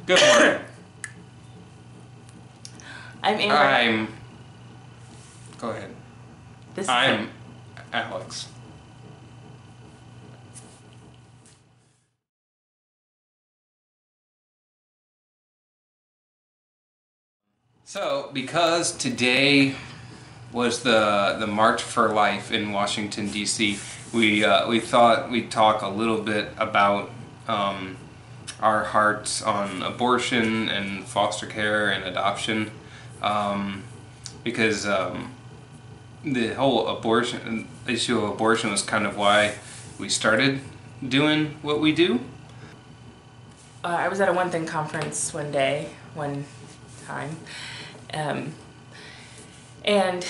Good morning. I'm Amber. Go ahead. This I'm Alex. So, because today was the March for Life in Washington D.C., we thought we'd talk a little bit about our hearts on abortion and foster care and adoption, because the whole abortion issue of abortion was kind of why we started doing what we do. I was at a One Thing conference one time, and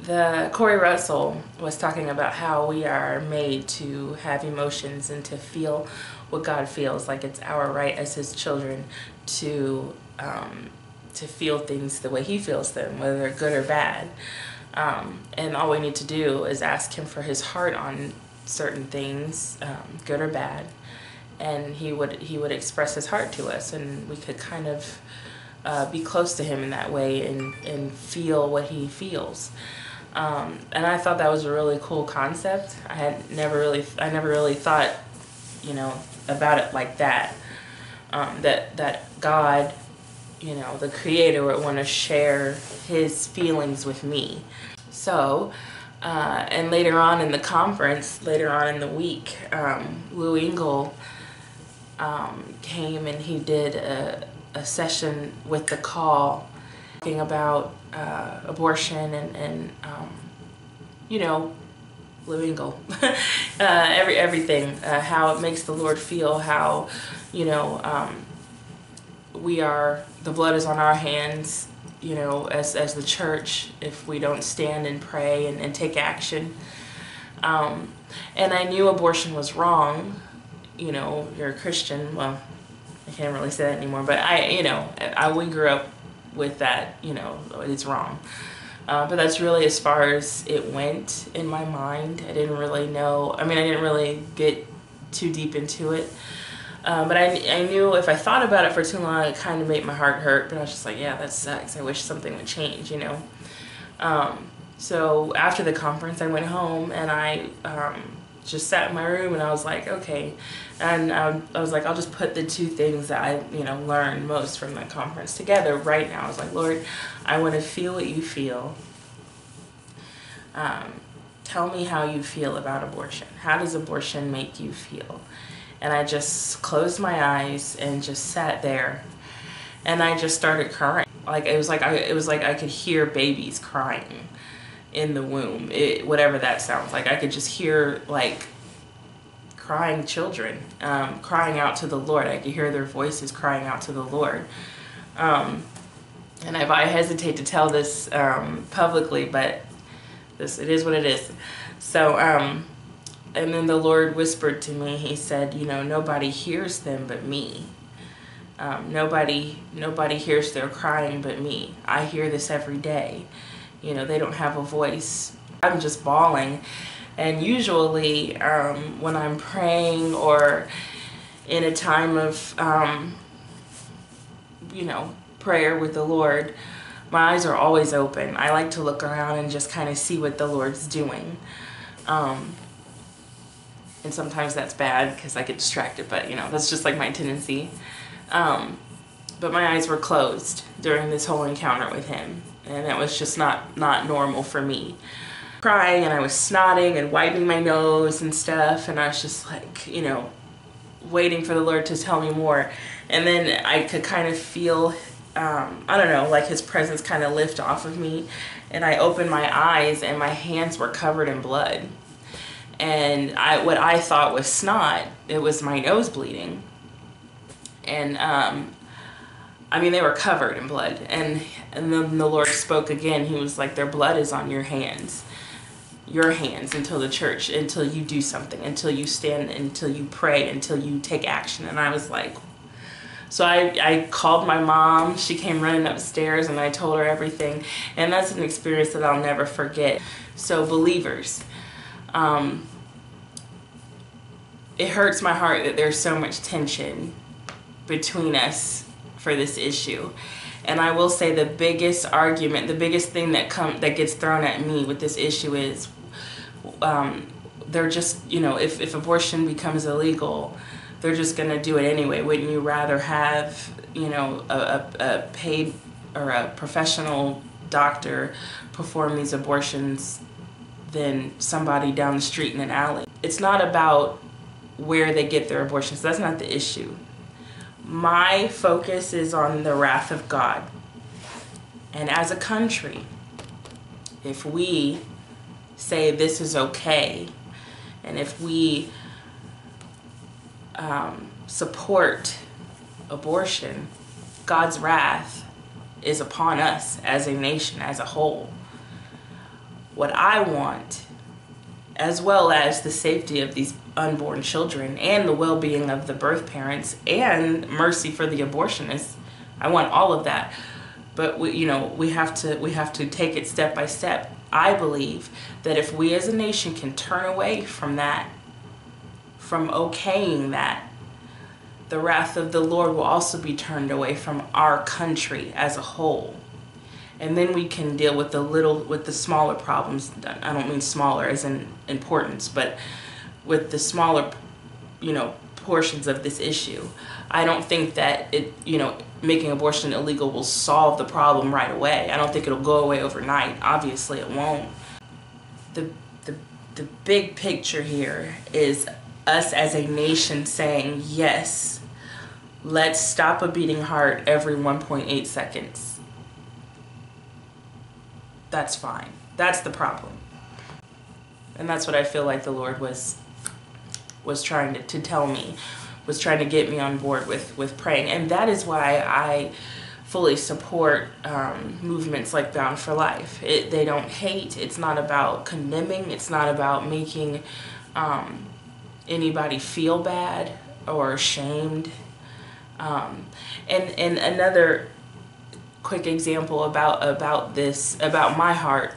the Corey Russell was talking about how we are made to have emotions and to feel what God feels. Like it's our right as His children to feel things the way He feels them, whether they're good or bad. And all we need to do is ask Him for His heart on certain things, good or bad, and He would express His heart to us, and we could kind of be close to Him in that way and feel what He feels. And I thought that was a really cool concept. I never really thought, about it like that. That God, the Creator, would want to share His feelings with me. So, and later on in the conference, later on in the week, Lou Engle came and he did a session with the call talking about abortion and Lou Engle, everything, how it makes the Lord feel, how the blood is on our hands, as the church, if we don't stand and pray and take action. And I knew abortion was wrong. You're a Christian. Well, I can't really say that anymore, but we grew up with that, it's wrong. But that's really as far as it went in my mind. I didn't really know. I didn't really get too deep into it. But I knew if I thought about it for too long, it kind of made my heart hurt. But I was just like, yeah, that sucks. I wish something would change, So after the conference, I went home and I just sat in my room and I was like, okay. And I was like, I'll just put the two things that I, learned most from that conference together right now. I was like, Lord, I want to feel what you feel. Tell me how you feel about abortion. How does abortion make you feel? And I just closed my eyes and just sat there, and I just started crying. It was like I could hear babies crying in the womb. Whatever that sounds like, I could just hear crying children, crying out to the Lord. I could hear their voices crying out to the Lord. And I hesitate to tell this publicly, but it is what it is. So. And then the Lord whispered to me, He said, nobody hears them but me. Nobody hears their crying but me. I hear this every day. They don't have a voice. I'm just bawling. And usually when I'm praying or in a time of, prayer with the Lord, my eyes are always open. I like to look around and just kind of see what the Lord's doing. And sometimes that's bad because I get distracted, but that's just like my tendency. But my eyes were closed during this whole encounter with Him, and that was just not normal for me. Crying, and I was snotting and wiping my nose and stuff, and I was just like, waiting for the Lord to tell me more. And then I could kind of feel, His presence kind of lift off of me, and I opened my eyes, and my hands were covered in blood. And what I thought was snot, it was my nose bleeding. And, they were covered in blood. And then the Lord spoke again. He was like, their blood is on your hands. Your hands until you do something, until you stand, until you pray, until you take action. And I was like, so I called my mom. She came running upstairs and I told her everything. And that's an experience that I'll never forget. So believers, it hurts my heart that there's so much tension between us for this issue. And I will say the biggest argument, the biggest thing that gets thrown at me with this issue is they're just, you know, if abortion becomes illegal, they're just going to do it anyway. Wouldn't you rather have, you know, a paid or a professional doctor perform these abortions than somebody down the street in an alley? It's not about where they get their abortions. That's not the issue. My focus is on the wrath of God. And as a country, if we say this is okay, and if we support abortion, God's wrath is upon us as a nation, as a whole. What I want, as well as the safety of these unborn children and the well-being of the birth parents and mercy for the abortionists, I want all of that. But we have to take it step by step. I believe that if we as a nation can turn away from that, from okaying that, the wrath of the Lord will also be turned away from our country as a whole. And then we can deal with the smaller problems. I don't mean smaller as in importance, but with the smaller, portions of this issue. I don't think that making abortion illegal will solve the problem right away. I don't think it'll go away overnight. Obviously it won't. The big picture here is us as a nation saying, yes, let's stop a beating heart every 1.8 seconds. That's fine. That's the problem. And that's what I feel like the Lord was trying to tell me, was trying to get me on board with praying. And that is why I fully support movements like Bound for Life. They don't hate. It's not about condemning. It's not about making anybody feel bad or ashamed. And another quick example about my heart,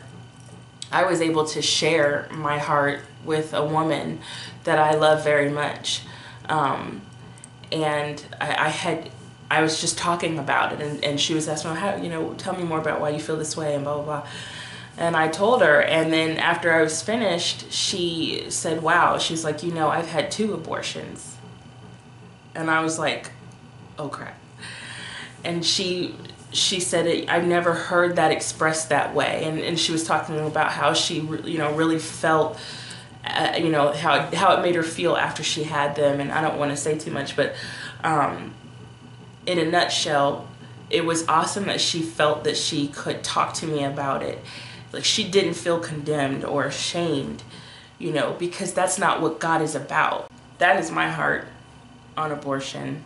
I was able to share my heart with a woman that I love very much. And I was just talking about it, and she was asking, tell me more about why you feel this way, and blah, blah, blah. And I told her, and then after I was finished, she said, wow, she's like, I've had 2 abortions. And I was like, oh crap. And she said, I've never heard that expressed that way. And she was talking about how she, really felt, how it made her feel after she had them. And I don't want to say too much, but in a nutshell, it was awesome that she felt that she could talk to me about it. Like, she didn't feel condemned or ashamed, because that's not what God is about. That is my heart on abortion.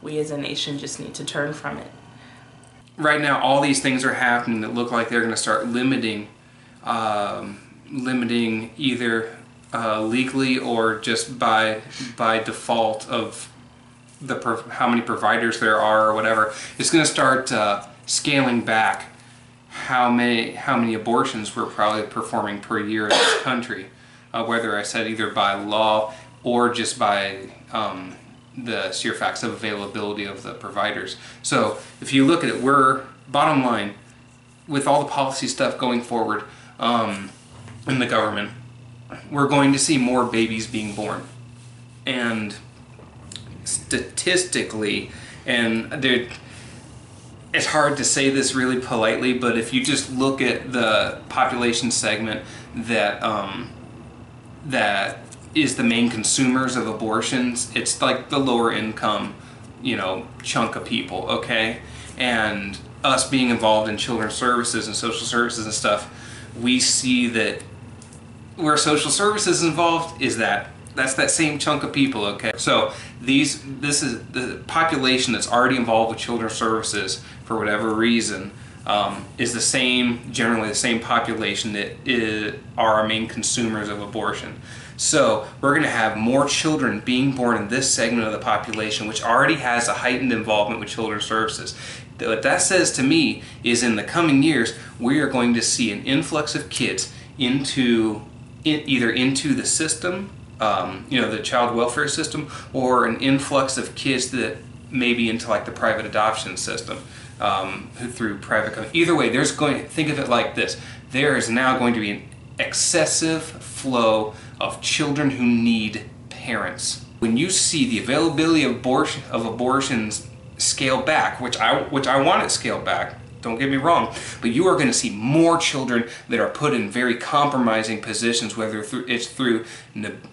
We as a nation just need to turn from it. Right now, all these things are happening that look like they're going to start limiting either legally or just by default of how many providers there are or whatever. It's going to start scaling back how many abortions we're probably performing per year in this country, whether I said either by law or just by the sheer facts of availability of the providers. So if you look at it, bottom line, with all the policy stuff going forward in the government, we're going to see more babies being born. And statistically, it's hard to say this really politely, but if you just look at the population segment that is the main consumers of abortions, it's like the lower income, chunk of people, okay? And us being involved in children's services and social services and stuff, we see that where social services is involved that's that same chunk of people, okay? So this is the population that's already involved with children's services for whatever reason, is generally the same population that are our main consumers of abortion. So we're going to have more children being born in this segment of the population, which already has a heightened involvement with children's services. What that says to me is in the coming years, we are going to see an influx of kids either into the system the child welfare system, or an influx of kids that maybe into like the private adoption system, through private. Either way, think of it like this: there is now going to be an excessive flow of children who need parents. When you see the availability of abortions scale back, which I want it scaled back, don't get me wrong, but you are going to see more children that are put in very compromising positions, whether it's through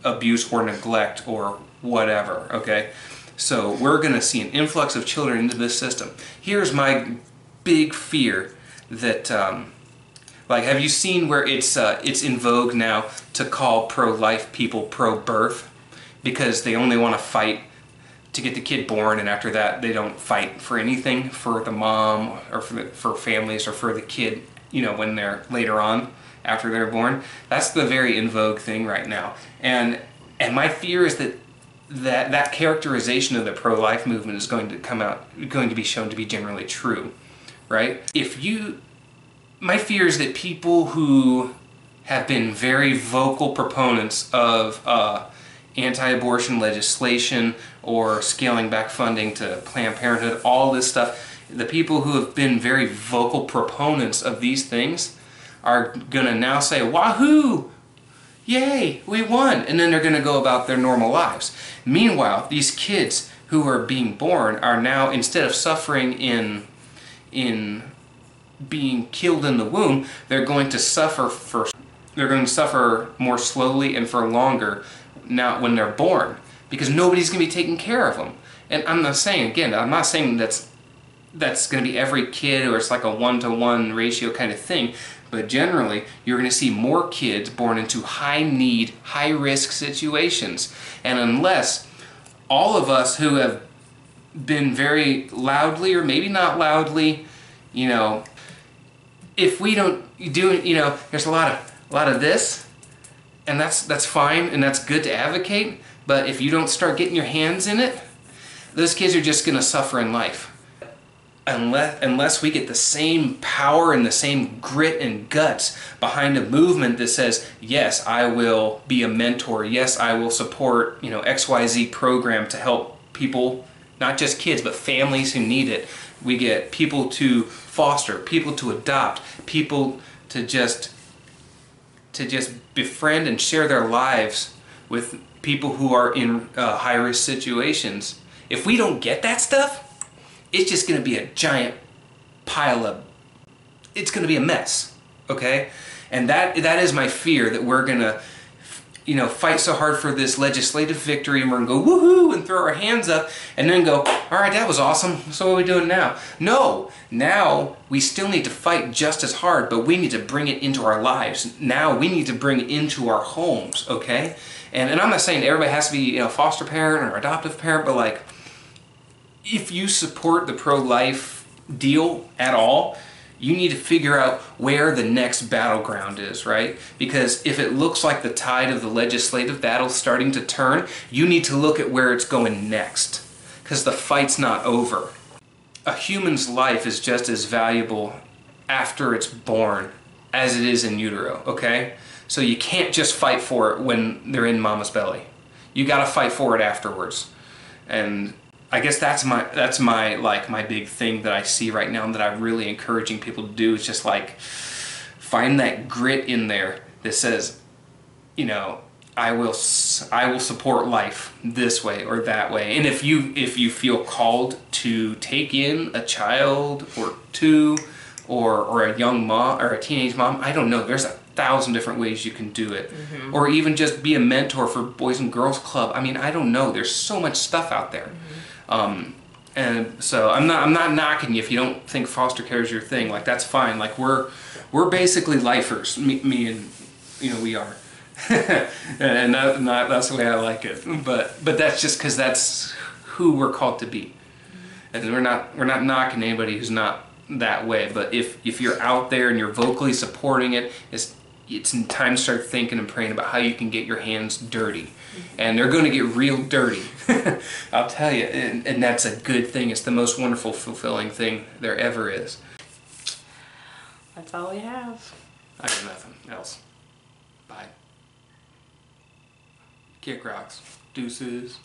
abuse or neglect or whatever, okay? So we're going to see an influx of children into this system. Here's my big fear that, have you seen where it's in vogue now to call pro-life people pro-birth? Because they only want to fight to get the kid born, and after that they don't fight for anything for the mom or for families or for the kid, when they're later on after they're born. That's the very in vogue thing right now. And my fear is that characterization of the pro-life movement is going to be shown to be generally true, right? My fear is that people who have been very vocal proponents of anti-abortion legislation or scaling back funding to Planned Parenthood, all this stuff, the people who have been very vocal proponents of these things are going to now say, wahoo, yay, we won, and then they're going to go about their normal lives. Meanwhile, these kids who are being born are now, instead of suffering in being killed in the womb, they're going to suffer more slowly and for longer now when they're born, because nobody's going to be taking care of them. And I'm not saying that's going to be every kid, or it's like a 1-to-1 ratio kind of thing, but generally you're going to see more kids born into high-need, high-risk situations. And unless all of us who have been very loudly, or maybe not loudly, if we don't do, there's a lot of this, and that's fine, and that's good to advocate, but if you don't start getting your hands in it, those kids are just going to suffer in life. Unless we get the same power and the same grit and guts behind a movement that says, yes, I will be a mentor, yes, I will support, XYZ program to help people, not just kids, but families who need it. We get people to foster, people to adopt, people to just befriend and share their lives with people who are in high-risk situations. If we don't get that stuff, it's just going to be a giant pile of... It's going to be a mess, okay? And that is my fear, that we're going to fight so hard for this legislative victory, and we're going to go woohoo and throw our hands up and then go, all right, that was awesome, so what are we doing now? No, now we still need to fight just as hard, but we need to bring it into our lives. Now we need to bring it into our homes, okay? And I'm not saying everybody has to be a foster parent or adoptive parent, but if you support the pro-life deal at all, you need to figure out where the next battleground is, right? Because if it looks like the tide of the legislative battle is starting to turn, you need to look at where it's going next, because the fight's not over. A human's life is just as valuable after it's born as it is in utero, okay? So you can't just fight for it when they're in mama's belly. You gotta fight for it afterwards. And I guess that's my big thing that I see right now, and that I'm really encouraging people to do, is just find that grit in there that says, I will support life this way or that way. And if you feel called to take in a child or two, or a young mom or a teenage mom, I don't know, there's 1,000 different ways you can do it. Mm-hmm. Or even just be a mentor for Boys and Girls Club. I mean, I don't know, there's so much stuff out there. Mm-hmm. And so I'm not knocking you if you don't think foster care is your thing. That's fine. We're basically lifers. Me and we are, and that's the way I like it. But that's just because that's who we're called to be, and we're not knocking anybody who's not that way. But if you're out there and you're vocally supporting it, it's time to start thinking and praying about how you can get your hands dirty. And they're going to get real dirty. I'll tell you. And that's a good thing. It's the most wonderful, fulfilling thing there ever is. That's all we have. I got nothing else. Bye. Kick rocks. Deuces.